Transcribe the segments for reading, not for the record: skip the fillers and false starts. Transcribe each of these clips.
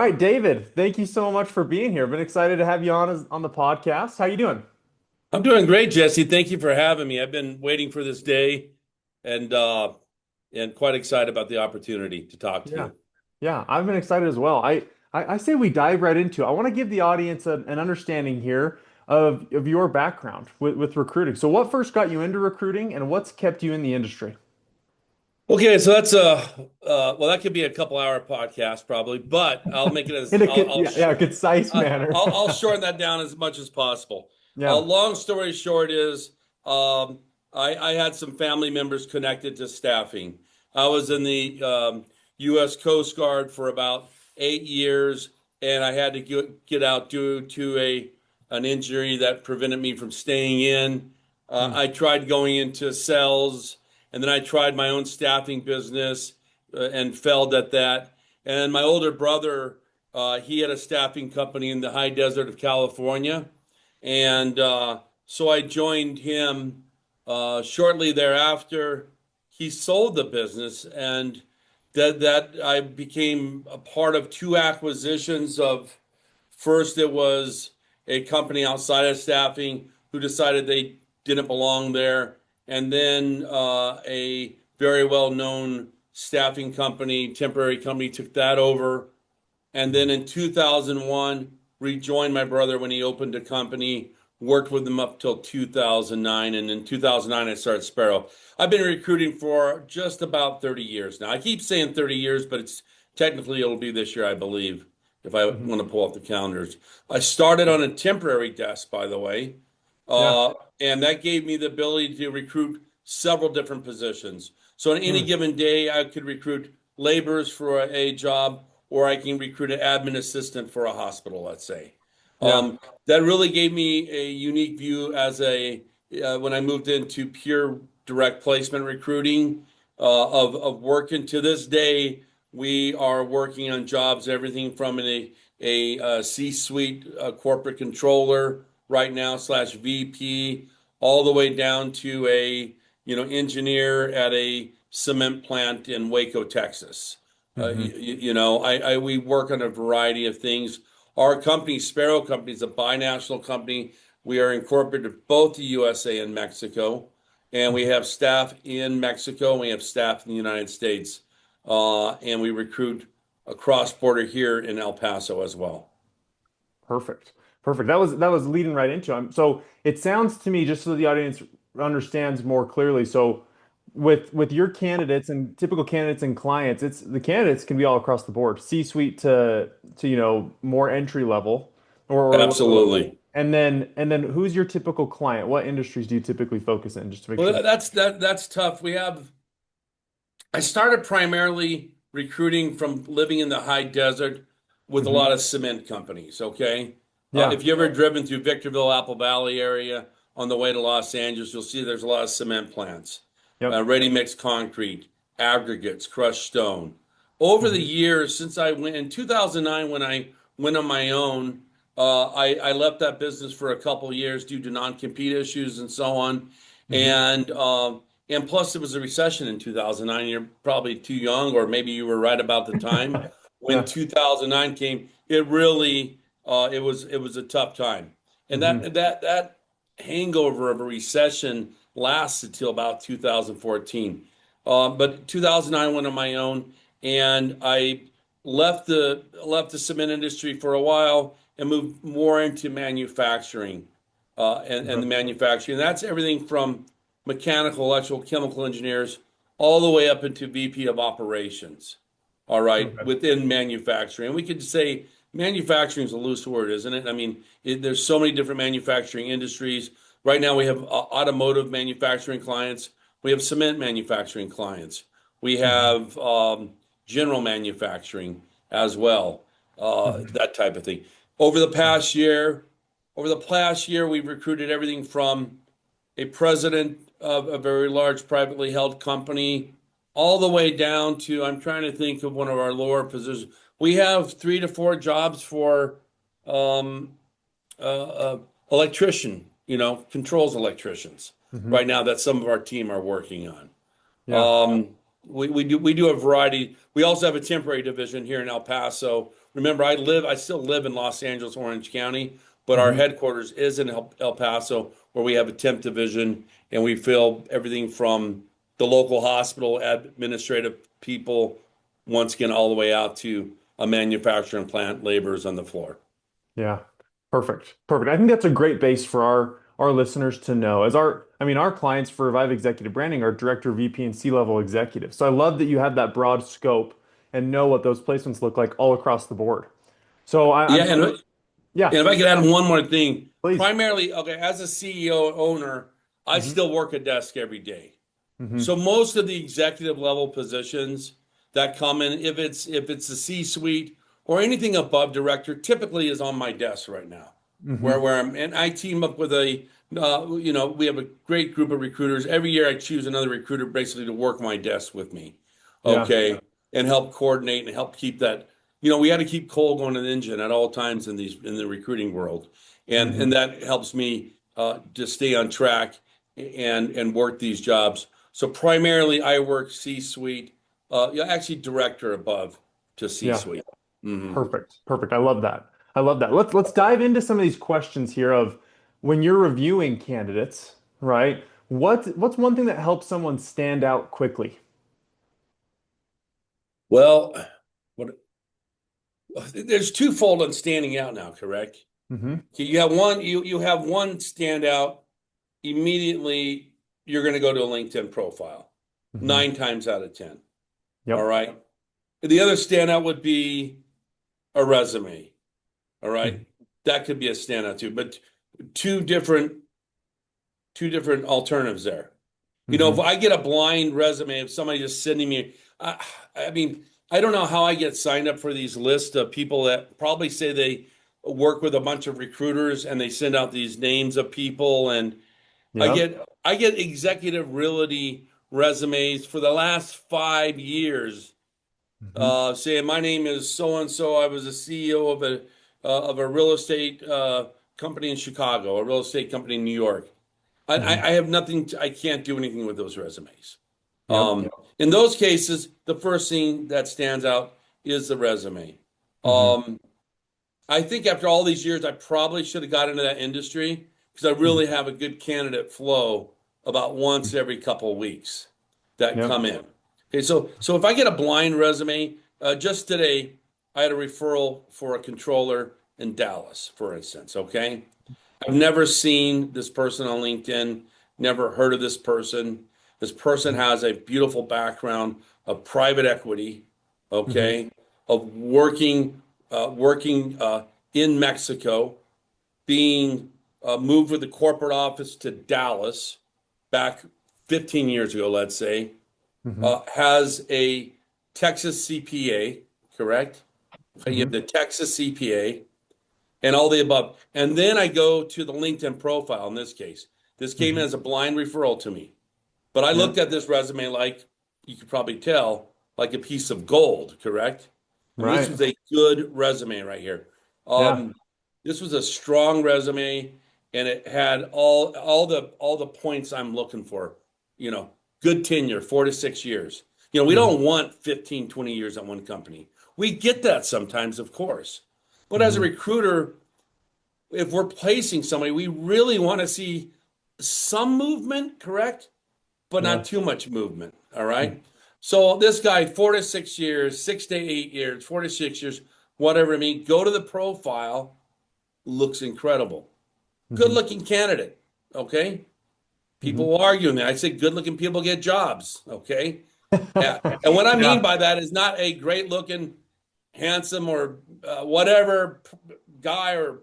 right, David, thank you so much for being here. Been excited to have you on the podcast. How you doing? I'm doing great, Jesse. Thank you for having me. I've been waiting for this day and uh and quite excited about the opportunity to talk to Yeah. you. Yeah, I've been excited as well. I say we dive right into it. I want to give the audience an understanding here of your background with recruiting. So what first got you into recruiting and what's kept you in the industry? Okay, so that's well, that could be a couple hour podcast probably, but I'll make it as In a yeah, yeah, concise manner. I'll shorten that down as much as possible. Yeah. Long story short is I had some family members connected to staffing. I was in the U.S. Coast Guard for about 8 years, and I had to get out due to an injury that prevented me from staying in. Hmm. I tried going into sales, and then I tried my own staffing business and failed at that. And my older brother, he had a staffing company in the high desert of California. And so I joined him shortly thereafter. He sold the business, and that I became a part of two acquisitions of. First, it was a company outside of staffing who decided they didn't belong there, and then a very well-known staffing company, temporary company, took that over. And then in 2001, rejoined my brother when he opened a company, worked with him up till 2009. And in 2009, I started Sparrow. I've been recruiting for just about 30 years now. I keep saying 30 years, but it's technically it'll be this year, I believe, if I Hmm. want to pull up the calendars. I started on a temporary desk, by the way, Yeah. uh, and that gave me the ability to recruit several different positions. So on any Hmm. given day, I could recruit laborers for a job, or I can recruit an admin assistant for a hospital, let's say. Yeah. That really gave me a unique view as a when I moved into pure direct placement recruiting of working to this day. We are working on jobs, everything from a C-suite corporate controller right now slash VP, all the way down to a engineer at a cement plant in Waco, Texas. Hmm. We work on a variety of things. Our company, Sparrow Company, is a binational company. We are incorporated both the USA and Mexico, and we have staff in Mexico, and we have staff in the United States, and we recruit across border here in El Paso as well. Perfect. Perfect. That was leading right into it. So it sounds to me, just so the audience understands more clearly. So with your candidates and typical candidates and clients, it's the candidates can be all across the board, C-suite to more entry level or lower level. Absolutely. And then who's your typical client? What industries do you typically focus in? Just to make sure. Well, that's tough. I started primarily recruiting from living in the high desert with a Hmm. lot of cement companies. Okay. Yeah. If you ever driven through Victorville, Apple Valley area on the way to Los Angeles, you'll see there's a lot of cement plants, Yep. ready mix concrete, aggregates, crushed stone. Over the Hmm. years, since I went in 2009, when I went on my own, I left that business for a couple years due to non-compete issues and so on. Hmm. And plus, it was a recession in 2009. You're probably too young, or maybe you were right about the time when Yeah. 2009 came. It really, it was a tough time, and Hmm. that hangover of a recession lasted till about 2014. But 2009 went on my own, and I left the cement industry for a while and moved more into manufacturing, and the Okay. manufacturing. And that's everything from mechanical, electrical, chemical engineers, all the way up into VP of operations. All right, Okay. within manufacturing. And we could say manufacturing is a loose word, isn't it? I mean, there's so many different manufacturing industries. Right now, we have automotive manufacturing clients. We have cement manufacturing clients. We Hmm. have general manufacturing as well, Hmm. that type of thing. Over the past year, we've recruited everything from a president of a very large privately held company, all the way down to, I'm trying to think of one of our lower positions. We have 3 to 4 jobs for um, electrician, controls electricians Hmm. right now that some of our team are working on. Yeah. We do a variety. We also have a temporary division here in El Paso remember, I still live in Los Angeles, Orange County, but our Hmm. headquarters is in El Paso, where we have a temp division, and we fill everything from the local hospital administrative people, once again, all the way out to a manufacturing plant laborers on the floor. Yeah. Perfect. Perfect. I think that's a great base for our listeners to know. I mean, our clients for Revive Executive Branding are director, VP, and C-level executives. So I love that you have that broad scope and know what those placements look like all across the board. So Yeah, and yeah, if I could add one more thing, please. primarily, okay, as a CEO owner, I Hmm. still work a desk every day. Hmm. So most of the executive level positions that come in, if it's a C-suite or anything above director, typically is on my desk right now. Hmm. And I team up with we have a great group of recruiters. Every year I choose another recruiter basically to work my desk with me, Yeah. okay, and help coordinate and help keep that. We had to keep coal going in the engine at all times in the recruiting world, and Hmm. that helps me to stay on track and work these jobs. So primarily, I work C-suite, yeah, actually director above to Yeah. C-suite. Hmm. Perfect. Perfect. I love that. I love that. Let's dive into some of these questions here of when you're reviewing candidates, right? What's one thing that helps someone stand out quickly? Well, what there's twofold on standing out now, correct? Hmm. Okay, you have one standout immediately. You're going to go to a LinkedIn profile, Hmm. 9 times out of 10. All Yep. right. The other standout would be a resume. All right. Hmm. That could be a standout too, but two different two different alternatives there. If Hmm. I get a blind resume of somebody just sending me, I mean, I don't know how I get signed up for these lists of people that probably say they work with a bunch of recruiters and they send out these names of people, and I Yep. get I get executive realty resumes for the last 5 years, Hmm. saying my name is so and so. I was a CEO of a real estate company in Chicago, a real estate company in New York. I Hmm. have nothing. I can't do anything with those resumes. Yep. In those cases, the first thing that stands out is the resume. Hmm. Um, I think after all these years, I probably should have got into that industry because I really Hmm. have a good candidate flow about once every couple of weeks that Yep. come in. Okay, so if I get a blind resume, just today I had a referral for a controller in Dallas, for instance. Okay, I've never seen this person on LinkedIn, never heard of this person. This person has a beautiful background of private equity, Hmm. okay, of working in Mexico, being moved with the corporate office to Dallas back 15 years ago, let's say, Hmm. has a Texas CPA, correct? Okay, you have Hmm. the Texas CPA and all the above. And then I go to the LinkedIn profile in this case. This came in Hmm. as a blind referral to me. But I looked Yep. at this resume like you could probably tell, like a piece of gold, correct? I mean, this Right. was a good resume right here. Yeah. Um, this was a strong resume, and it had all the points I'm looking for. You know, good tenure, 4 to 6 years. We Hmm. don't want 15, 20 years at one company. We get that sometimes, of course. But as a Hmm. recruiter, if we're placing somebody, we really want to see some movement, correct? But not Yeah. too much movement. All right. So this guy, 4 to 6 years, 6 to 8 years, 4 to 6 years, whatever I mean, go to the profile, looks incredible. Good Hmm. looking candidate. Okay. People Hmm. will argue in there. I say good looking people get jobs. Okay. Yeah. And what I mean Yeah. by that is not a great looking, handsome or whatever guy or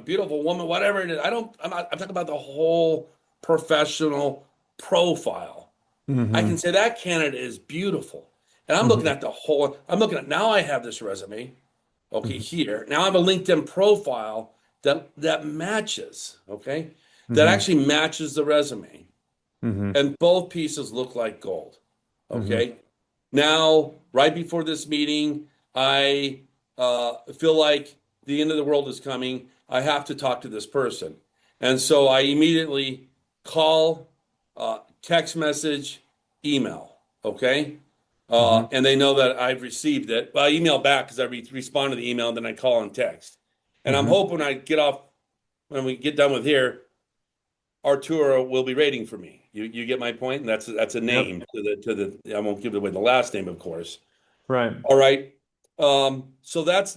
beautiful woman, whatever it is. I'm talking about the whole professional profile. I can Hmm. say that candidate is beautiful. And Hmm. I'm looking at now I have this resume, okay, Hmm. here. Now I have a LinkedIn profile that matches, okay? That Hmm. actually matches the resume. Hmm. And both pieces look like gold. Hmm. Okay. Now, right before this meeting, I feel like the end of the world is coming. I have to talk to this person. And so I immediately call, text message, email. Okay. Hmm. And they know that I've received it. Well, I email back because I respond to the email and then I call and text. And I'm Hmm. hoping when we get done with here, Arturo will be rating for me. You get my point, and that's a Yep. name to the. I won't give away the last name, of course. Right. All right. So that's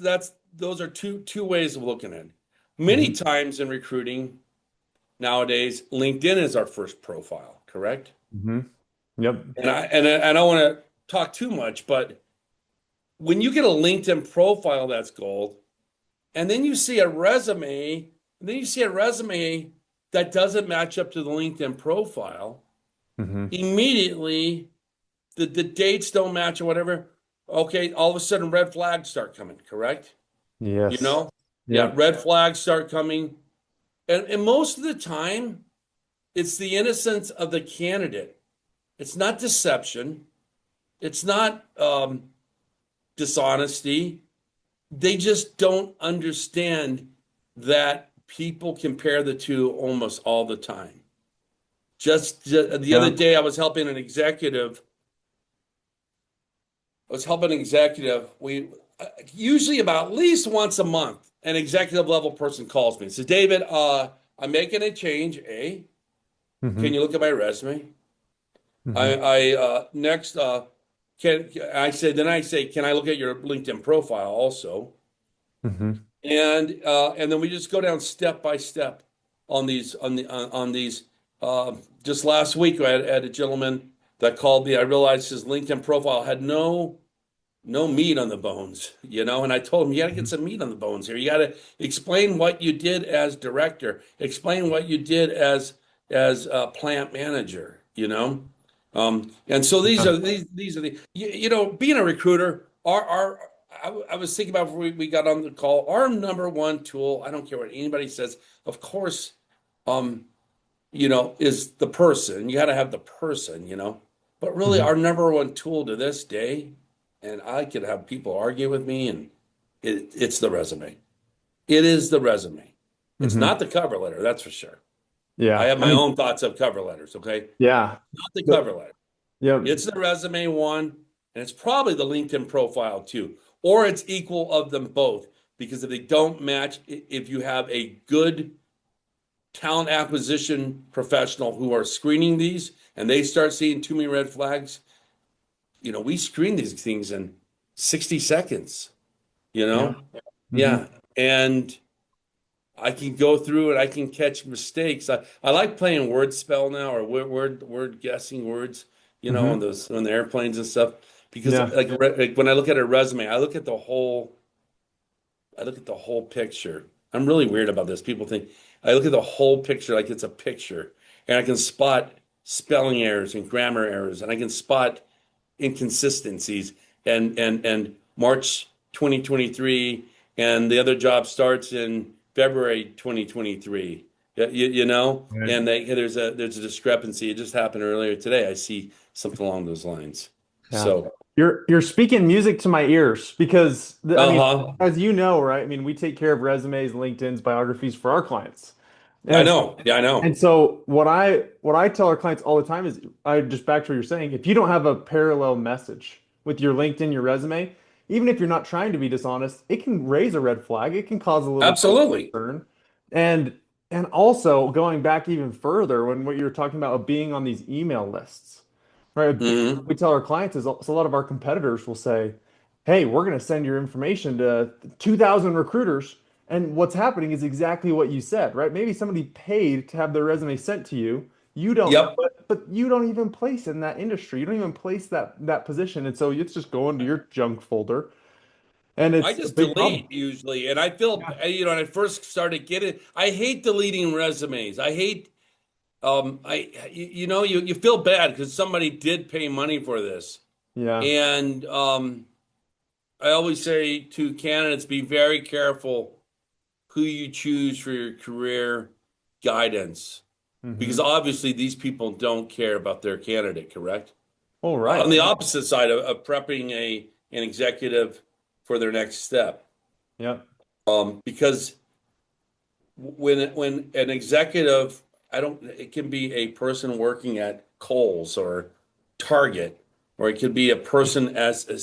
those are two ways of looking at it. Many Hmm. times in recruiting nowadays, LinkedIn is our first profile, correct? Hmm. Yep. And I don't want to talk too much, but when you get a LinkedIn profile that's gold, and then you see a resume, and then you see a resume that doesn't match up to the LinkedIn profile, Hmm. immediately the dates don't match or whatever. Okay, all of a sudden red flags start coming, correct? You Yes. know? Yeah, Yep. red flags start coming. And most of the time, it's the innocence of the candidate. It's not deception. It's not dishonesty. They just don't understand that people compare the two almost all the time. Just the other Yeah. day, I was helping an executive. We usually about at least once a month, an executive level person calls me and says, "David, I'm making a change. Can Hmm. you look at my resume? Hmm. Next, can I say, can I look at your LinkedIn profile also?" Hmm. And then we just go down step by step on these. Just last week, I had a gentleman that called me. I realized his LinkedIn profile had no meat on the bones, and I told him, you got to get some meat on the bones here. You got to explain what you did as director, explain what you did as a plant manager, and so these Yeah. are these are being a recruiter, I was thinking about before we got on the call, our number one tool, I don't care what anybody says, of course, um, is the person. You got to have the person, but really Hmm. our number one tool to this day, and I could have people argue with me, and it's the resume. It is the resume. It's Hmm. not the cover letter, that's for sure. I Yeah. have I my mean, own thoughts of cover letters, okay? yeah. Not the The- cover letter. Yep. It's the resume one, and it's probably the LinkedIn profile too, or it's equal of them both. Because if they don't match, if you have a good talent acquisition professional who are screening these and they start seeing too many red flags, we screen these things in 60 seconds, you Yeah. know? Hmm. Yeah. And I can go through and I can catch mistakes. I like playing word spell now or word guessing words, Hmm. on the airplanes and stuff. Because Yeah. like when I look at a resume, I look at the whole picture. I'm really weird about this. People think I look at the whole picture like it's a picture, and I can spot spelling errors and grammar errors, and I can spot inconsistencies. And March 2023, and the other job starts in February 2023. Right. And there's a discrepancy. It just happened earlier today. I see something along those lines. Yeah. So, You're speaking music to my ears because I mean, uh-huh. as you know, right? I mean, we take care of resumes, LinkedIn's, biographies for our clients. I And know. Yeah, I and know. so what I tell our clients all the time is I just back to what you're saying, if you don't have a parallel message with your LinkedIn, your resume, even if you're not trying to be dishonest, it can raise a red flag. It can cause a little bit of Absolutely. concern. And and also going back even further when what you're talking about of being on these email lists. Right. A big thing Hmm. we tell our clients is so a lot of our competitors will say, "Hey, we're going to send your information to 2,000 recruiters." And what's happening is exactly what you said, right? Maybe somebody paid to have their resume sent to you. You don't, Yep. but you don't even place in that industry. You don't even place that position, and so it's just going to your junk folder, and I it's a just big problem. delete usually. And I feel, Yeah. when I first started getting, I hate deleting resumes. I hate, you feel bad because somebody did pay money for this. Yeah. And I always say to candidates, be very careful who you choose for your career guidance because Mm-hmm. obviously these people don't care about their candidate, correct? All On right. the opposite side of prepping an executive for their next step. Yeah. Because when an executive, it can be a person working at Kohl's or Target, or it could be a person as a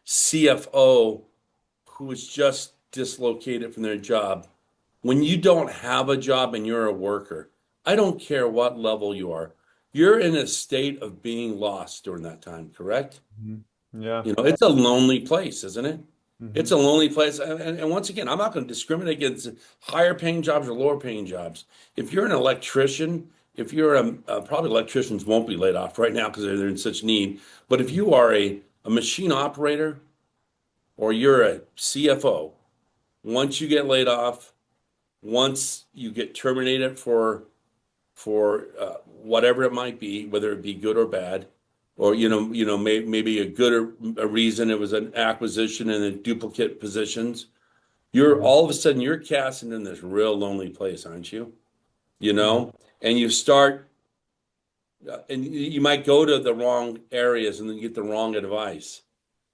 CFO who is just dislocated from their job. When you don't have a job and you're a worker, I don't care what level you are, you're in a state of being lost during that time, correct? Mhm. Yeah. You know, it's a lonely place, isn't it? It's Hmm. a lonely place. And once again, I'm not going to discriminate against higher paying jobs or lower paying jobs. If you're an electrician, if you're probably electricians won't be laid off right now because they're in such need. But if you are a machine operator or you're a CFO, once you get laid off, once you get terminated for whatever it might be, whether it be good or bad, or maybe a good or a reason it was an acquisition and a duplicate positions. You're Hmm. all of a sudden you're casting in this real lonely place, aren't you? You Hmm. know, and you start, and you might go to the wrong areas and then get the wrong advice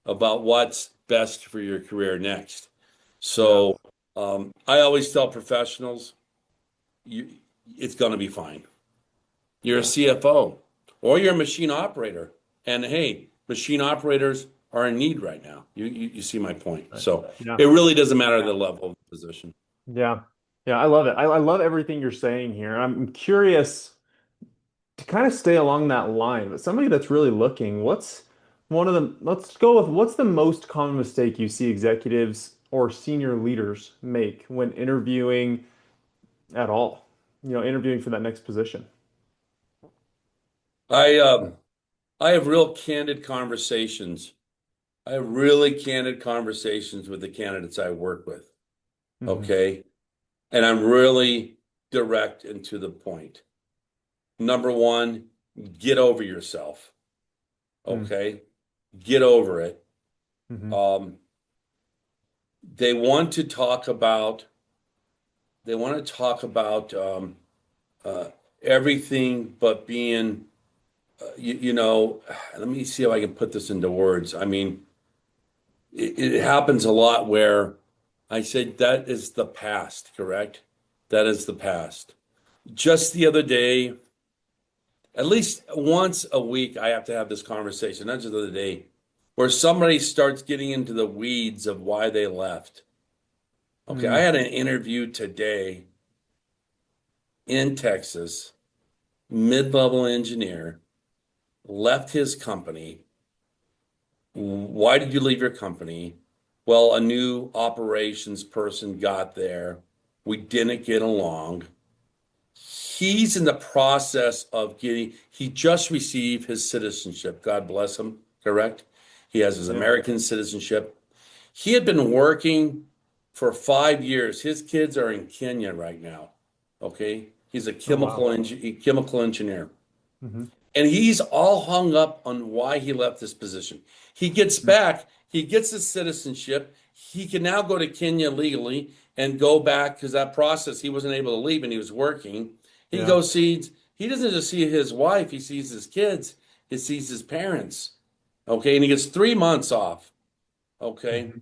about what's best for your career next. Yeah. So I always tell professionals, you, it's going to be fine. You're a CFO or you're a machine operator. And hey, machine operators are in need right now. You see my point. Right. So Yeah. it really doesn't matter the level of the position. Yeah. Yeah. I love it. I love everything you're saying here. I'm curious to kind of stay along that line, but somebody that's really looking, let's go with what's the most common mistake you see executives or senior leaders make when interviewing at all? Interviewing for that next position. I um I have real candid conversations. I have really candid conversations with the candidates I work with. Hmm. Okay. And I'm really direct and to the point. Number one, get over yourself. Okay. Get over it. Hmm. Um, they want to talk about they want to talk about uh, everything but being let me see if I can put this into words. I mean, it happens a lot where I said that is the past, correct? That is the past. Just the other day, at least once a week, I have to have this conversation, not just the other day, where somebody starts getting into the weeds of why they left. Okay, I Hmm. had an interview today in Texas, mid-level engineer, left his company. Why did you leave your company? Well, a new operations person got there. We didn't get along. He's in the process of he just received his citizenship. God bless him, correct? He has his Yeah. American citizenship. He had been working for 5 years. His kids are in Kenya right now. Okay. He's a Oh, wow. chemical engineer. Hmm. And he's all hung up on why he left this position. He gets back, he gets his citizenship. He can now go to Kenya legally and go back because that process he wasn't able to leave and he was working. He Yeah. goes sees, he doesn't just see his wife, he sees his kids, he sees his parents. Okay, and he gets 3 months off. Okay. Hmm.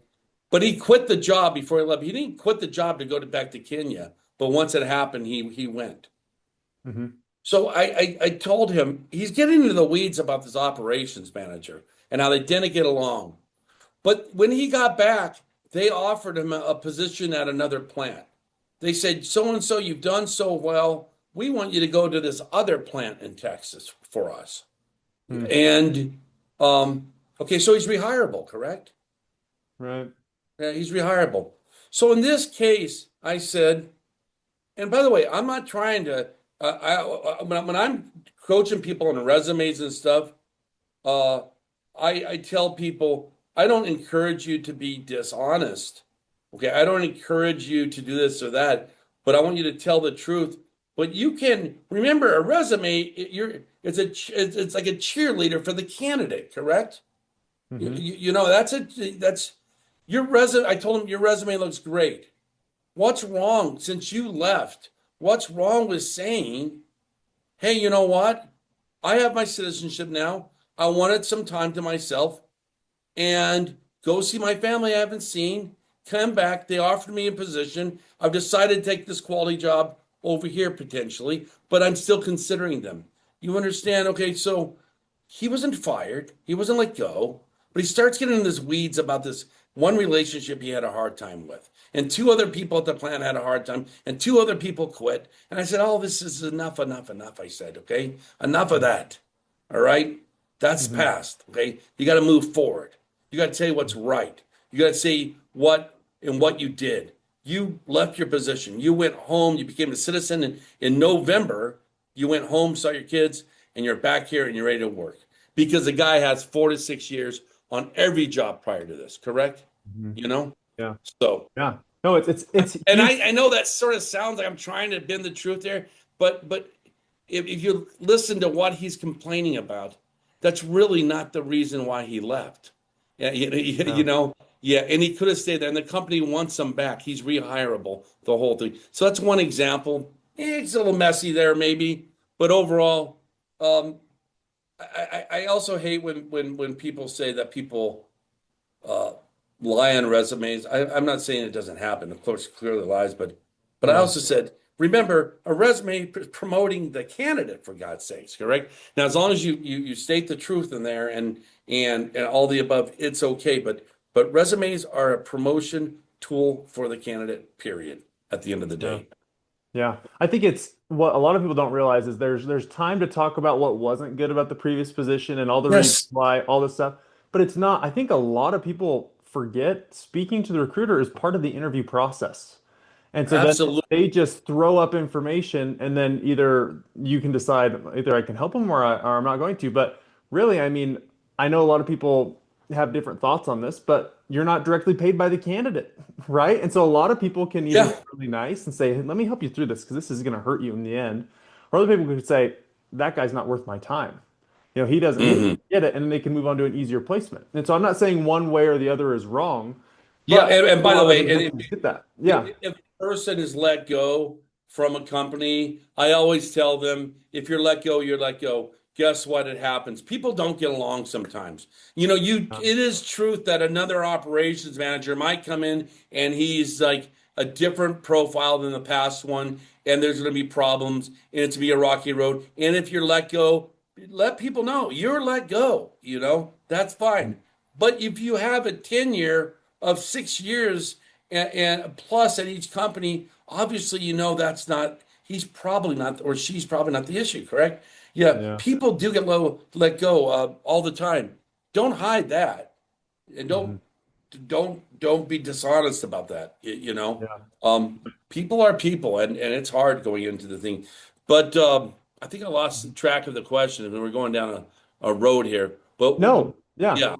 But he quit the job before he left. He didn't quit the job to go back to Kenya, but once it happened, he went. Hmm. So I told him he's getting into the weeds about this operations manager and how they didn't get along. But when he got back, they offered him a position at another plant. They said, so and so, you've done so well. We want you to go to this other plant in Texas for us. Hmm. And okay, so he's rehireable, correct? Right. Yeah, he's rehireable. So in this case, I said, and by the way, I'm not trying to. When I'm coaching people on resumes and stuff, uh, I tell people I don't encourage you to be dishonest. Okay, I don't encourage you to do this or that, but I want you to tell the truth. But you can remember a resume. It's like a cheerleader for the candidate, correct? Hmm. That's your resume. I told him your resume looks great. What's wrong since you left? What's wrong with saying, hey, you know what? I have my citizenship now. I wanted some time to myself and go see my family I haven't seen. Come back. They offered me a position. I've decided to take this quality job over here potentially, but I'm still considering them. You understand? Okay, so he wasn't fired, he wasn't let go, but he starts getting in this weeds about this one relationship he had a hard time with. And two other people at the plant had a hard time, and two other people quit. And I said, "Oh, this is enough, enough, enough." I said, "Okay, enough of that. All right, that's Hmm. past. Okay, you got to move forward. You got to say what's right. You got to say what you did. You left your position. You went home. You became a citizen in November. You went home, saw your kids, and you're back here and you're ready to work because the guy has 4 to 6 years on every job prior to this, correct? Hmm. You know? Yeah. So, Yeah. No, it's and huge. I know that sort of sounds like I'm trying to bend the truth there, but if you listen to what he's complaining about, that's really not the reason why he left. Yeah, Yeah. yeah, and he could have stayed there, and the company wants him back. He's rehirable, the whole thing. So that's one example. It's a little messy there, maybe, but overall, um, I also hate when people say that people uh, lie on resumes. I'm not saying it doesn't happen. Of course, clearly lies, but I Yeah. also said, remember, a resume promoting the candidate for God's sakes, correct? Now, as long as you state the truth in there and all the above, it's okay. But resumes are a promotion tool for the candidate, period, at the end of the Yeah. day. Yeah. I think it's what a lot of people don't realize is there's time to talk about what wasn't good about the previous position and all the reasons Yes, why, all this stuff. But it's not, I think a lot of people forget speaking to the recruiter is part of the interview process. And so then absolutely. they just throw up information, and then either you can decide either I can help them or I'm not going to. But really, I mean, I know a lot of people have different thoughts on this, but you're not directly paid by the candidate, right? And so a lot of people can either be Yeah. really nice and say, hey, let me help you through this because this is going to hurt you in the end. Or other people could say, that guy's not worth my time. He doesn't Hmm. get it, and then they can move on to an easier placement. And so I'm not saying one way or the other is wrong, Yeah, but and a by the lot of way, and individuals get that. Yeah. if a person is let go from a company, I always tell them, if you're let go, you're let go. Guess what? It happens. People don't get along sometimes. It is truth that another operations manager might come in and he's like a different profile than the past one, and there's going to be problems, and it's going to be a rocky road. And if you're let go, let people know you're let go. That's fine. But if you have a tenure of 6 years and plus at each company, obviously that's not, he's probably not, or she's probably not the issue, correct? Yeah, Yeah. people do get let go all the time. Don't hide that, and Hmm. don't be dishonest about that. Yeah. People are people, and it's hard going into the thing. But I think I lost track of the question, and we're going down a road here. But No, yeah. yeah,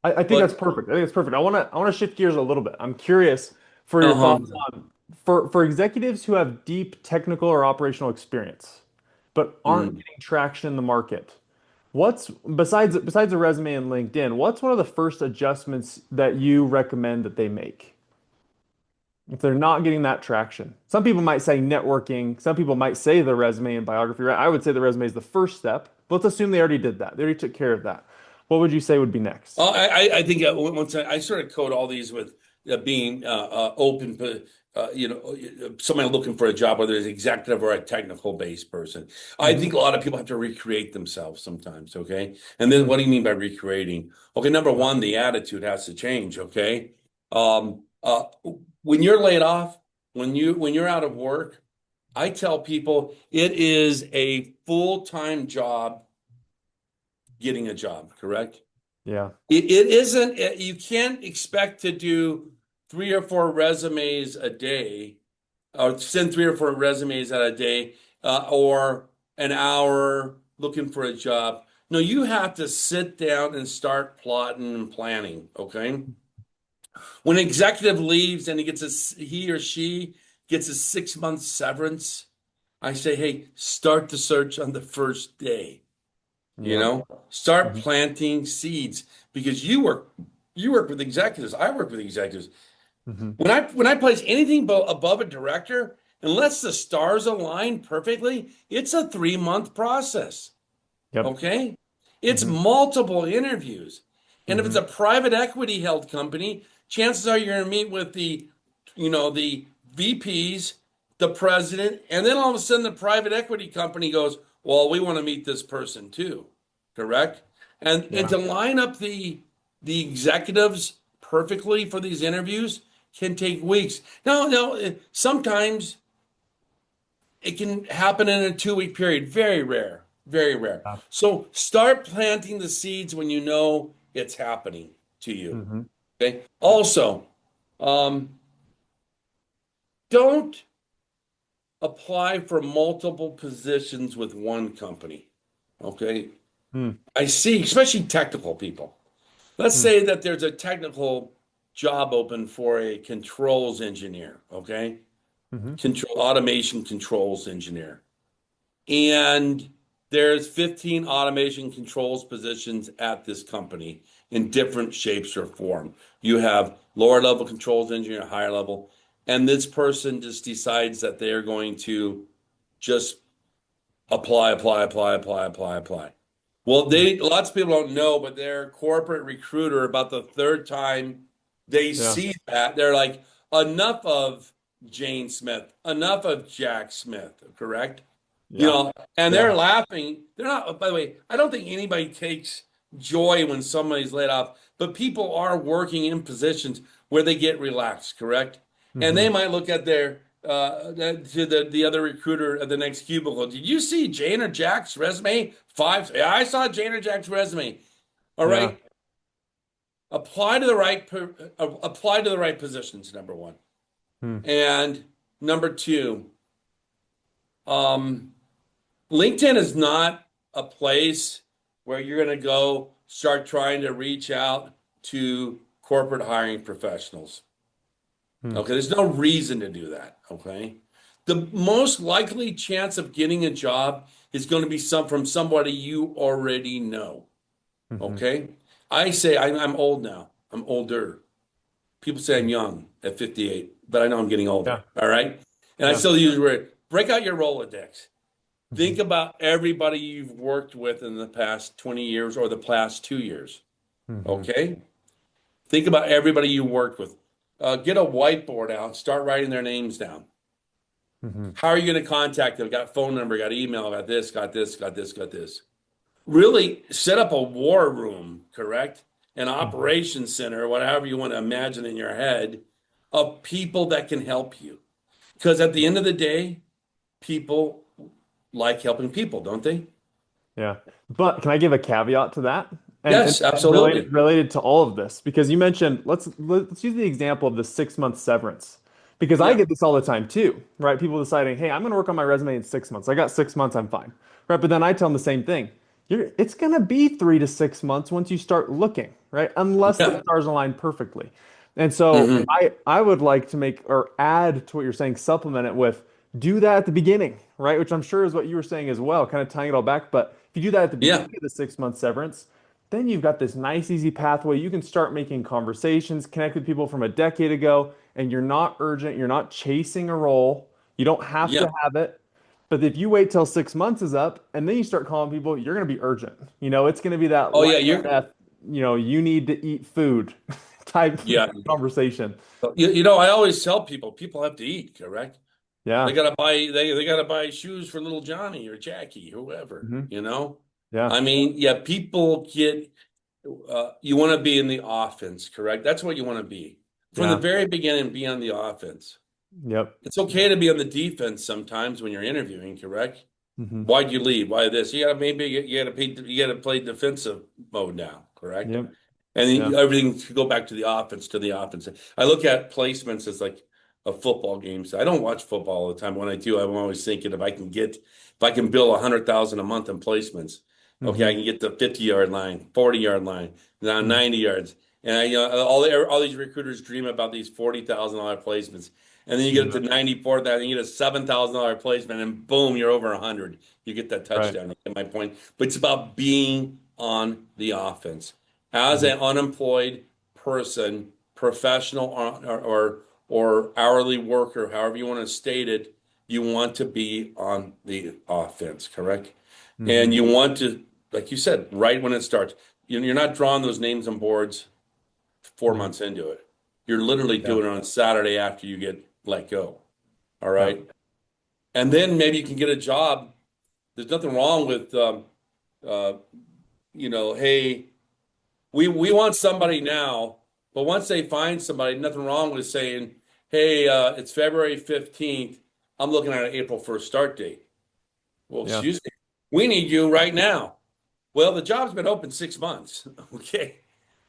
I think that's but perfect. I think it's perfect. I want to shift gears a little bit. I'm curious for your uh-huh. thoughts on for executives who have deep technical or operational experience, but aren't Mm. getting traction in the market. What's besides a resume and LinkedIn, what's one of the first adjustments that you recommend that they make if they're not getting that traction? Some people might say networking, some people might say the resume and biography, right? I would say the resume is the first step. But let's assume they already did that. They already took care of that. What would you say would be next? I think once I sort of code all these with being open, somebody looking for a job, whether it's executive or a technical based person. I Hmm. think a lot of people have to recreate themselves sometimes. Okay, and then what do Hmm. you mean by recreating? Okay, number one, the attitude has to change. Okay, um, uh, when you're laid off, when you're out of work, I tell people it is a full-time job getting a job. Correct? Yeah. It isn't, you can't expect to do 3 or 4 resumes a day, or send 3 or 4 resumes out a day, or an hour looking for a job. No, you have to sit down and start plotting and planning, okay? When an executive leaves and he or she gets a 6 month severance, I say, hey, start the search on the first day. Yeah. Start Hmm. planting seeds because you work with executives. I work with executives. Hmm. When I place anything above a director, unless the stars align perfectly, it's a 3 month process. Yep. Okay? It's Hmm. multiple interviews. And if it's Hmm. a private equity held company, chances are you're going to meet with the VPs, the president, and then all of a sudden the private equity company goes, well, we want to meet this person too. Correct? And Yeah. to line up the executives perfectly for these interviews can take weeks. No, sometimes it can happen in a 2 week period. Very rare, very rare. Yeah. So start planting the seeds when you know it's happening to you. Hmm. Okay. Also, um, don't apply for multiple positions with one company. Okay. Hmm. I see, especially technical people. Let's Hmm. say that there's a technical job open for a controls engineer. Okay. Hmm. Control automation controls engineer. And there's 15 automation controls positions at this company in different shapes or form. You have lower level controls engineer, higher level, and this person just decides that they are going to just apply. Well, Hmm. they lots of people don't know, but their corporate recruiter, about the third time they Yeah. see that, they're like, enough of Jane Smith, enough of Jack Smith, correct? You Yeah. know, and they're Yeah. laughing. They're not, by the way, I don't think anybody takes joy when somebody's laid off, but people are working in positions where they get relaxed, correct? And Hmm. they might look at their to the other recruiter at the next cubicle. Did you see Jane or Jack's resume? Five. Yeah, I saw Jane or Jack's resume. All Yeah. right. Apply to the right positions, number one. Hmm. And number two, um, LinkedIn is not a place where you're going to go start trying to reach out to corporate hiring professionals. Hmm. Okay, there's no reason to do that. Okay. The most likely chance of getting a job is going to be from somebody you already know. Hmm. Okay. I say I'm old now. I'm older. People say I'm young at 58, but I know I'm getting older. Yeah. All right. And I Yeah. still use the word break out your Rolodex. Hmm. Think about everybody you've worked with in the past 20 years or the past 2 years. Hmm. Okay? Think about everybody you worked with. Get a whiteboard out, start writing their names down. Hmm. How are you going to contact them? Got phone number, got email, got this, got this, got this, got this. Really set up a war room, correct? An Hmm. operations center, whatever you want to imagine in your head, of people that can help you. Because at the end of the day, people like helping people, don't they? Yeah. But can I give a caveat to that? And Yes, absolutely. related to all of this, because you mentioned let's use the example of the 6 month severance. Because I Yeah. get this all the time too, right? People deciding, hey, I'm gonna work on my resume in 6 months. I got 6 months, I'm fine. Right. But then I tell them the same thing. It's gonna be 3 to 6 months once you start looking, right? Unless the Yeah. stars align perfectly. And so Hmm. I would like to make or add to what you're saying, supplement it with do that at the beginning, right? Which I'm sure is what you were saying as well, kind of tying it all back. But if you do that at the Yeah. beginning of the 6 month severance, then you've got this nice, easy pathway. You can start making conversations, connect with people from a decade ago, and you're not urgent. You're not chasing a role. You don't have Yeah. to have it. But if you wait till 6 months is up and then you start calling people, you're going to be urgent. It's going to be that Oh life yeah, or you're death, you need to eat food type yeah. conversation. I always tell people have to eat, correct? They Yeah. gotta buy they gotta buy shoes for little Johnny or Jackie, whoever, Hmm. you know? Yeah. I mean, yeah, people get you want to be in the offense, correct? That's what you want to be. From the Yeah. very beginning, be on the offense. Yep. It's okay Yep. to be on the defense sometimes when you're interviewing, correct? Hmm. Why'd you leave? Why this? You gotta play defensive mode now, correct? Yep. And Yeah. then everything to go back to the offense, to the offense. I look at placements as like a football game. So I don't watch football all the time. When I do, I'm always thinking if I can bill 100,000 a month in placements, okay, I Hmm. can get the 50-yard line, 40-yard line, now Hmm. 90 yards. And all these recruiters dream about these $40,000 placements. And then you get it to Yeah. 94,000, you get a $7,000 placement, and boom, you're over 100. You get that Right. touchdown. You get my point. But it's about being on the offense as Hmm. an unemployed person, professional or hourly worker, however you want to state it, you want to be on the offense, correct? And Hmm. you want to, like you said, right when it starts. You're not drawing those names on boards 4 months Hmm. into it. You're literally Yeah. doing it on Saturday after you get let go. All Yeah. right. And then maybe you can get a job. There's nothing wrong with uh, hey, we want somebody now, but once they find somebody, nothing wrong with saying, hey, it's February 15th. I'm looking at an April 1st start date. Well, Yeah. excuse me. We need you right now. Well, the job's been open 6 months, okay,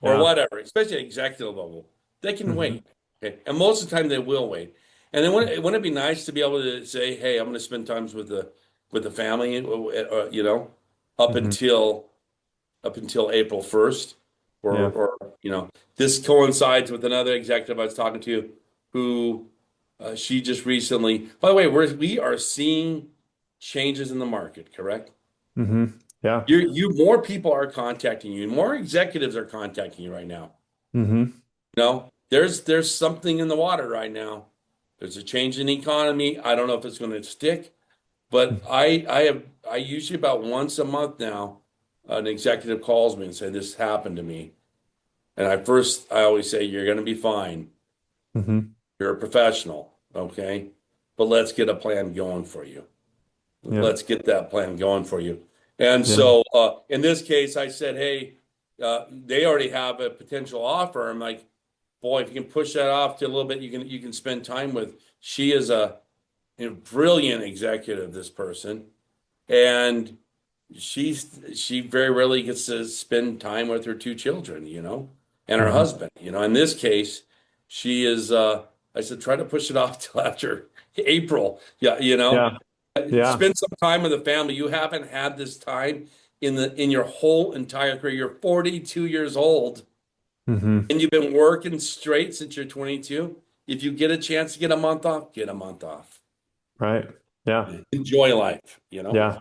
or Yeah. whatever, especially at executive level. They can Hmm. wait, okay, and most of the time they will wait. And then wouldn't it be nice to be able to say, "Hey, I'm going to spend times with the family, up Hmm. until up until April 1st, or Yeah. this coincides with another executive I was talking to, who she just recently. By the way, we are seeing changes in the market, correct? Hmm. Yeah. More people are contacting you. More executives are contacting you right now. Hmm. There's something in the water right now. There's a change in the economy. I don't know if it's going to stick, but I usually about once a month now, an executive calls me and say this happened to me, and I always say you're going to be fine. Hmm. You're a professional, okay? But let's get a plan going for you. Yeah. Let's get that plan going for you. And Yeah. so in this case, I said, hey, they already have a potential offer. I'm like, boy, if you can push that off to a little bit, you can spend time with. She is a brilliant executive, this person, and she very rarely gets to spend time with her two children, and her Hmm. husband. In this case, she is. I said, try to push it off till after April. Yeah, Yeah. Yeah. spend some time with the family. You haven't had this time in your whole entire career. You're 42 years old Hmm. and you've been working straight since you're 22. If you get a chance to get a month off, get a month off. Right. Yeah. Enjoy life. Yeah.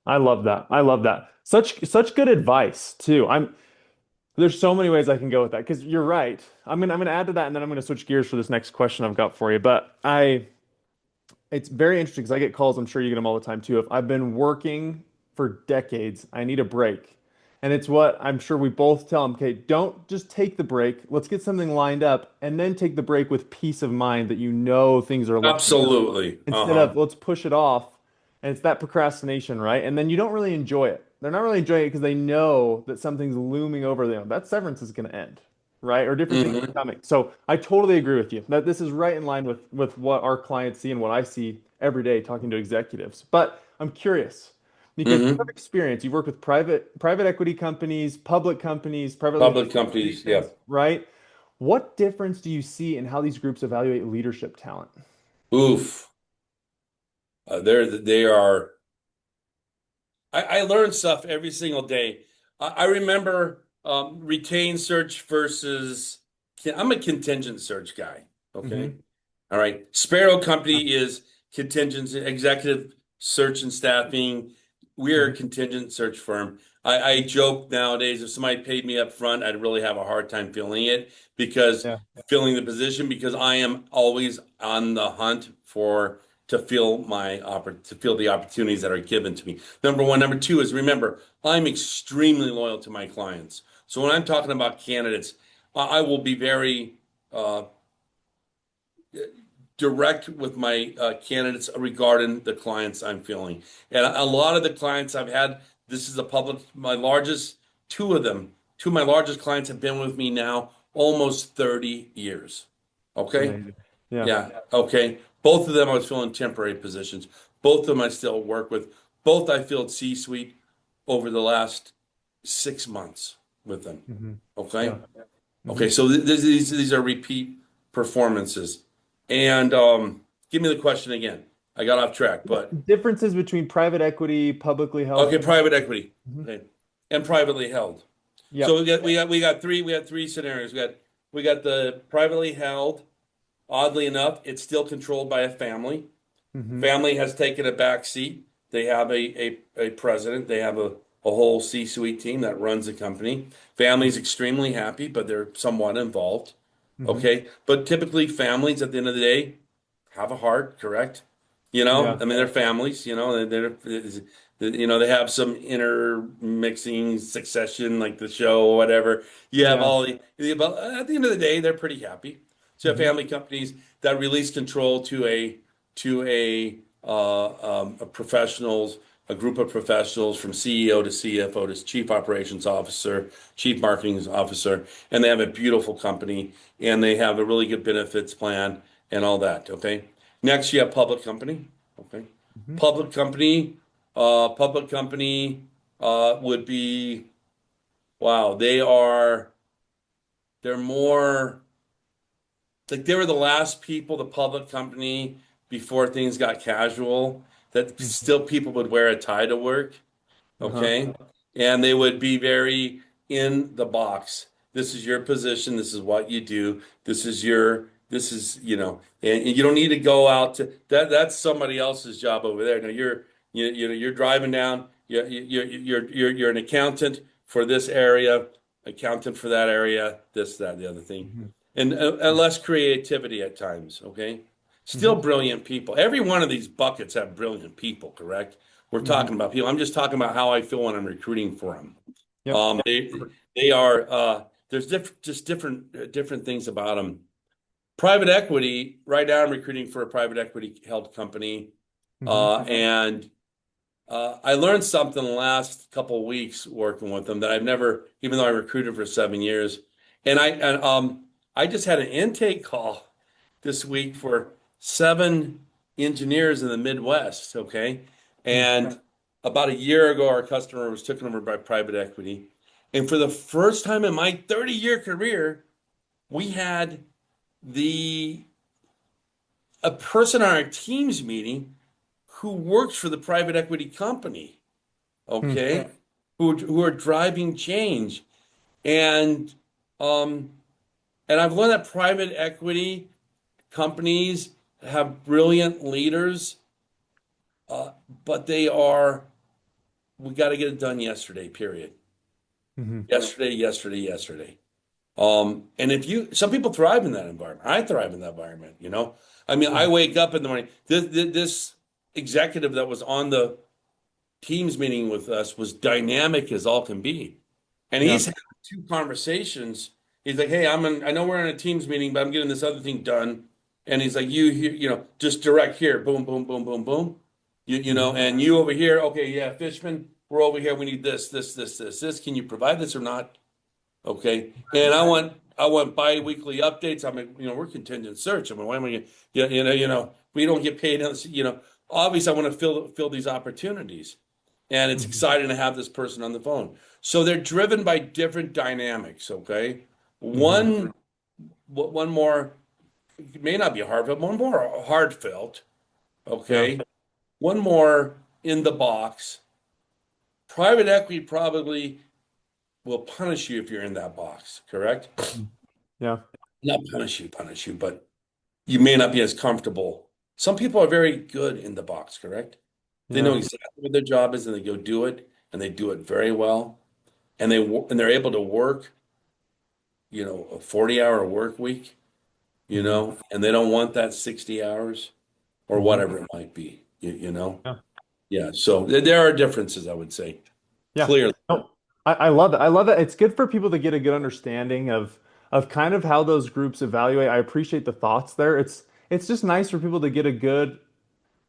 I love that. I love that. Such good advice too. There's so many ways I can go with that because you're right. I'm gonna add to that and then I'm gonna switch gears for this next question I've got for you. But it's very interesting because I get calls, I'm sure you get them all the time too. If I've been working for decades, I need a break. And it's what I'm sure we both tell them, okay, don't just take the break. Let's get something lined up and then take the break with peace of mind that you know things are looking up Absolutely. instead Uh-huh. of let's push it off. And it's that procrastination, right? And then you don't really enjoy it. They're not really enjoying it because they know that something's looming over them. That severance is going to end, right? Or different things Hmm. are coming. So I totally agree with you. That this is right in line with what our clients see and what I see every day talking to executives. But I'm curious because you have Hmm. experience. You've worked with private equity companies, privately held Public companies, yeah. organizations, right? What difference do you see in how these groups evaluate leadership talent? Oof. They are. I learn stuff every single day. I remember retained search versus. I'm a contingent search guy. Okay. Hmm. All right. Sparrow Yeah. Company is contingent executive search and staffing. We're a Hmm. contingent search firm. I joke nowadays, if somebody paid me up front, I'd really have a hard time filling it because Yeah. filling the position because I am always on the hunt for to fill the opportunities that are given to me. Number one. Number two is remember, I'm extremely loyal to my clients. So when I'm talking about candidates, I will be very uh, direct with my candidates regarding the clients I'm filling. And a lot of the clients I've had, this is a public, my largest, two of them, two of my largest clients have been with me now almost 30 years. It's Okay? amazing. Yeah. Yeah. Okay. Both of them I was filling temporary positions. Both of them I still work with. Both I filled C-suite over the last 6 months with them. Hmm. Okay. Yeah. Hmm. Okay, so these are repeat performances. And give me the question again. I got off track, but Differences between private equity, publicly held okay, private companies. equity, Mhm. okay, and privately held. So Yep. we got three scenarios. We got the privately held. Oddly enough, it's still controlled by a family. Hmm. Family has taken a back seat. They have a president. They have a whole C-suite team that runs the company. Family's extremely happy, but they're somewhat involved. Hmm. Okay. But typically families at the end of the day have a heart, correct? Yeah. I mean, they're families, they have some intermixing succession, like the show or whatever. You have Yeah. but at the end of the day, they're pretty happy. So you have Hmm. family companies that release control to a professionals a group of professionals from CEO to CFO to Chief Operations Officer, Chief Marketing Officer, and they have a beautiful company and they have a really good benefits plan and all that. Okay. Next, you have public company. Okay. Hmm. Public company, public company would be, wow, they're more like they were the last people, the public company, before things got casual, that Hmm. still people would wear a tie to work. Uh-huh. Okay. And they would be very in the box. This is your position. This is what you do. This is, and you don't need to go out to that. That's somebody else's job over there. Now you're driving down. You're an accountant for this area, accountant for that area, this, that, the other thing, Hmm. and less creativity at times. Okay. Still Hmm. brilliant people. Every one of these buckets have brilliant people, correct? We're Hmm. talking about people. I'm just talking about how I feel when I'm recruiting for them. Yep. They are there's different things about them. Private equity. Right now, I'm recruiting for a private equity held company, Hmm. and I learned something the last couple of weeks working with them that I've never, even though I recruited for 7 years, I just had an intake call this week for 7 engineers in the Midwest. Okay, and about a year ago, our customer was taken over by private equity, and for the first time in my 30-year career, we had the a person on our teams meeting who works for the private equity company, Hmm. okay, who are driving change. And um and I've learned that private equity companies have brilliant leaders, uh, but we got to get it done yesterday, period. Hmm. Yesterday. And if some people thrive in that environment. I thrive in that environment, you know. I mean, I Hmm. wake up in the morning. This executive that was on the Teams meeting with us was dynamic as all can be. And Yeah. he's had 2 conversations. He's like, "Hey, I know we're in a Teams meeting, but I'm getting this other thing done." And he's like, "You here, just direct here, boom, boom, boom, boom, boom. Hmm. And you over here, okay, yeah, Fishman, we're over here. We need this. Can you provide this or not?" Okay. And I want bi-weekly updates. I'm like, we're contingent search. I mean, why am I gonna, we don't get paid. Obviously I want to fill these opportunities. And it's Hmm. exciting to have this person on the phone. So they're driven by different dynamics. Okay. Hmm. One more, it may not be heartfelt, one more heartfelt. Yeah. Okay. One more in the box. Private equity probably will punish you if you're in that box, correct? Mhm. Yeah. Not punish you, but you may not be as comfortable. Some people are very good in the box, correct? They know Yeah. exactly what their job is and they go do it and they do it very well. And they're able to work, a 40-hour work week, Hmm. and they don't want that 60 hours or Hmm. whatever it might be, you know? Yeah. Yeah, so there are differences, I would say, Yeah. clearly. No, I love that. I love that. It's good for people to get a good understanding of kind of how those groups evaluate. I appreciate the thoughts there. It's just nice for people to get a good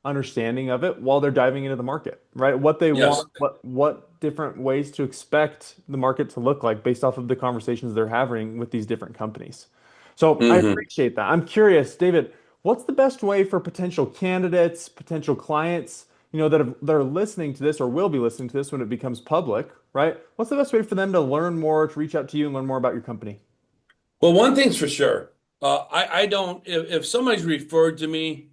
understanding of it while they're diving into the market, right? What they Yes. want, what different ways to expect the market to look like based off of the conversations they're having with these different companies. So I Hmm. appreciate that. I'm curious, David, what's the best way for potential candidates, potential clients, that are listening to this or will be listening to this when it becomes public, right? What's the best way for them to learn more, to reach out to you and learn more about your company? Well, one thing's for sure. I don't, if somebody's referred to me,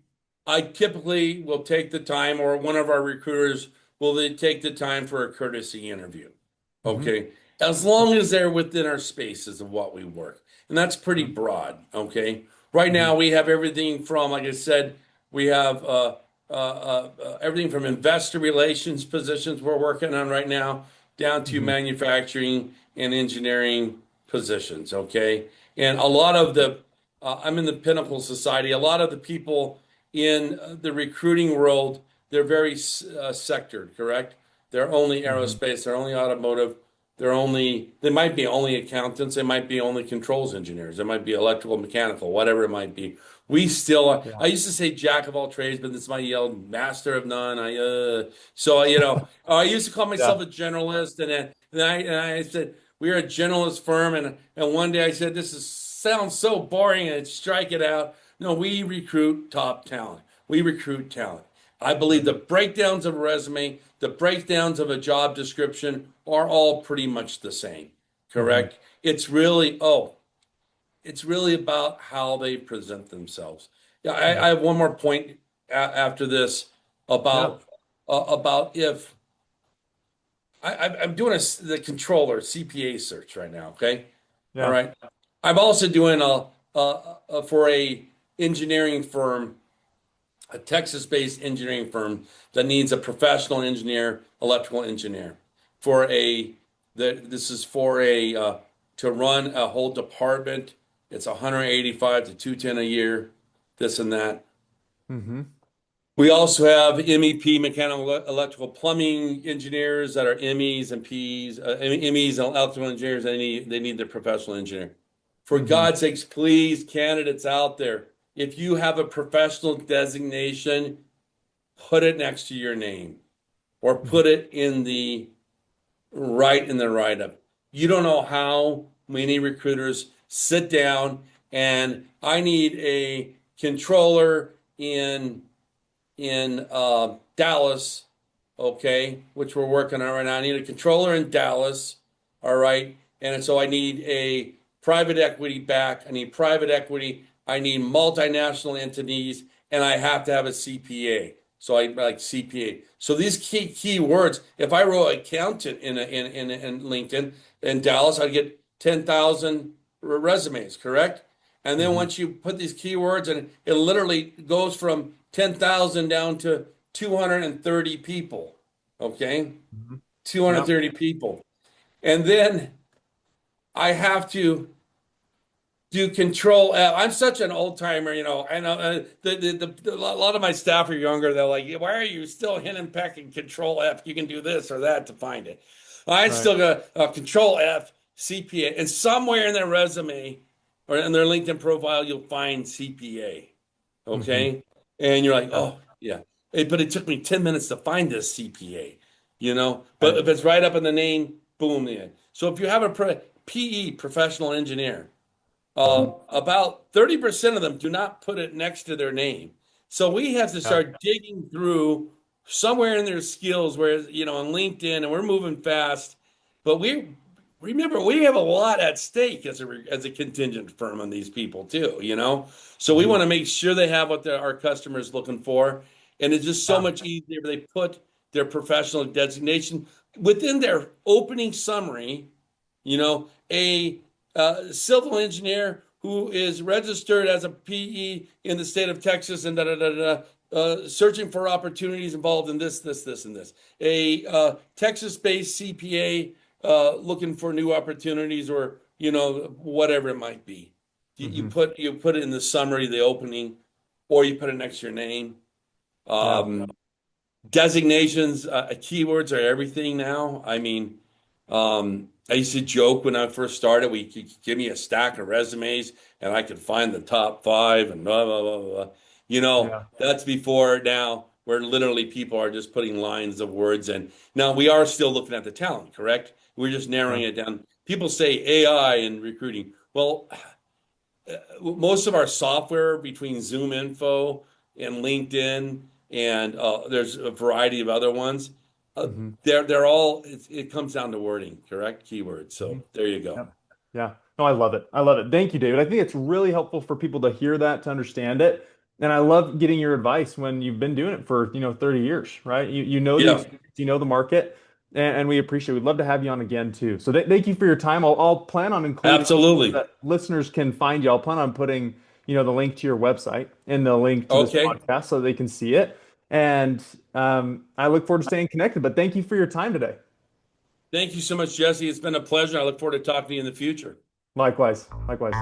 I typically will take the time, or one of our recruiters will they take the time for a courtesy interview. Hmm. Okay. As long as they're within our spaces of what we work. And that's pretty broad. Okay. Right Hmm. now, we have everything from, like I said, we have everything from investor relations positions we're working on right now down to Hmm. manufacturing and engineering positions. Okay. And a lot of I'm in the Pinnacle Society. A lot of the people in the recruiting world, they're very sectored, correct? They're only Hmm. aerospace, they're only automotive, they might be only accountants, they might be only controls engineers, they might be electrical, mechanical, whatever it might be. We still are. Yeah. I used to say jack of all trades, but this is my yell master of none. So I used to call Yeah. myself a generalist, and I said we're a generalist firm, and one day I said this is sounds so boring, and strike it out. No, we recruit top talent. We recruit talent. I believe the breakdowns of a resume, the breakdowns of a job description are all pretty much the same. Hmm. Correct? It's really about how they present themselves. Yeah, I have one more point after this Yeah. about if I'm doing the controller CPA search right now. Okay, all Yeah. right. I'm also doing for a engineering firm, a Texas-based engineering firm that needs a professional engineer, electrical engineer, for a this is for a to run a whole department. It's 185 to 210 a year, this and that. Hmm. We also have MEP, mechanical, electrical, plumbing engineers that are MEs and Ps, MEs and electrical engineers. They need their professional engineer. For Hmm. God's sakes, please, candidates out there, if you have a professional designation, put it next to your name or put it in the write-up. You don't know how many recruiters sit down and I need a controller in Dallas, okay, which we're working on right now. I need a controller in Dallas, all right, and so I need a private equity back. I need private equity. I need multinational entities, and I have to have a CPA. So I like CPA. So these key words. If I wrote accountant in LinkedIn in Dallas, I'd get 10,000 resumes, correct? And then Hmm. once you put these keywords, and it literally goes from 10,000 down to 230 people. Okay. Hmm. Yeah. 230 people. And then I have to do control F. I'm such an old timer, I know a lot of my staff are younger. They're like, why are you still hen and pecking control F? You can do this or that to find it. I Right. still got control F CPA. And somewhere in their resume or in their LinkedIn profile, you'll find CPA. Hmm. Okay. And you're like, Yeah. oh, yeah. But it took me 10 minutes to find this CPA, But Right. if it's right up in the name, boom, yeah. So if you have a PE, professional engineer, Hmm. about 30% of them do not put it next to their name. So we have to Yeah. start digging through somewhere in their skills where, on LinkedIn, and we're moving fast. But remember, we have a lot at stake as a contingent firm on these people too. So we Hmm. want to make sure they have what our customers looking for. And it's just so Yeah. much easier if they put their professional designation within their opening summary, a civil engineer who is registered as a PE in the state of Texas and da da da da. Searching for opportunities involved in this, and this. A Texas-based CPA looking for new opportunities, or whatever it might be. You Hmm. put it in the summary, the opening, or you put it next to your name. Yeah. Um, Designations, keywords are everything now. I mean, I used to joke when I first started, we could give me a stack of resumes and I could find the top five and blah, blah, blah, blah. Yeah. That's before now where literally people are just putting lines of words in. Now we are still looking at the talent, correct? We're just narrowing Yeah. it down. People say AI and recruiting. Well, most of our software between Zoom Info and LinkedIn, and there's a variety of other ones. Uh, Hmm. they're all it comes down to wording, correct? Keywords. Hmm. So there you go. Yeah. Yeah. No, I love it. I love it. Thank you, David. I think it's really helpful for people to hear that, to understand it. And I love getting your advice when you've been doing it for, 30 years, right? You know the Yeah, experience, you know the market, and we appreciate it. We'd love to have you on again too. So thank you for your time. I'll plan on including so absolutely. that listeners can find you. I'll plan on putting, the link to your website and the link to this Okay. podcast so they can see it. And I look forward to staying connected. But thank you for your time today. Thank you so much, Jesse. It's been a pleasure. I look forward to talking to you in the future. Likewise. Likewise.